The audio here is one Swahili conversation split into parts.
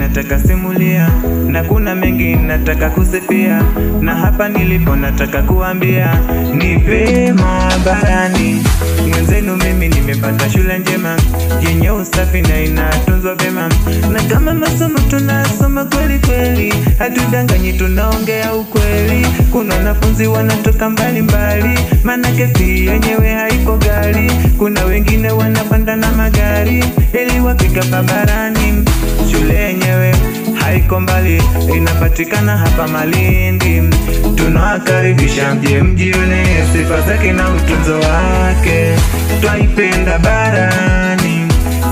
nataka simulia, na kuna mengi nataka kusifia, na hapa nilipo nataka kuambia ni pema barani. Mwenzenu mimi nimepata shule njema yenye usafi na inatunzwa vyema, na kama masomo tunasoma kweli kweli, hatudanganyi tunaongea ukweli. Kuna wanafunzi wanatoka mbali mbali, manake fee yenyewe haipo ghali. Kuna wengine wanapanda na magari ili wafika barani. Shule yenyewe haiko mbali, inapatikana hapa Malindi. Tunawakaribisha mje mjione sifa zake na utunzo wake. Twaipenda barani,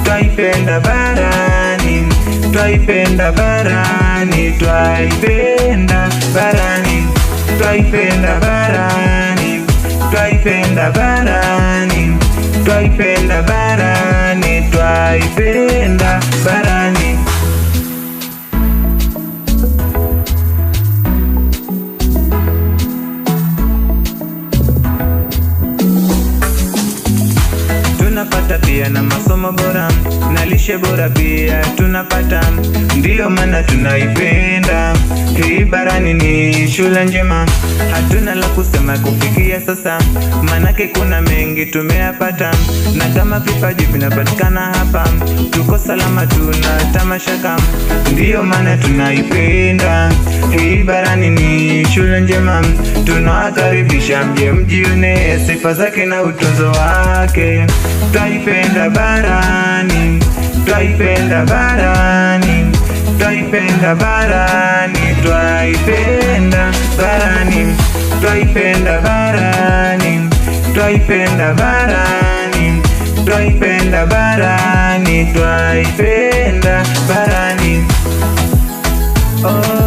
twaipenda barani, twaipenda barani, twaipenda barani, twaipenda barani, twaipenda barani, twaipenda barani, twaipenda barani. Tunapata pia na masomo bora na lishe bora pia tunapata, ndiyo maana tunaipenda hii barani. Ni shule njema, hatuna la kusema kufikia sasa, manake kuna mengi tumeyapata, na kama vipaji vinapatikana hapa, tuko salama, tuna tamashaka, ndiyo maana tunaipenda hii barani. Ni shule njema, tunawakaribisha mje mjione sifa zake na utunzo wake. Twaipenda barani, twaipenda barani, twaipenda barani, twaipenda barani, twaipenda barani, twaipenda barani, twaipenda barani, twaipenda barani. Oh.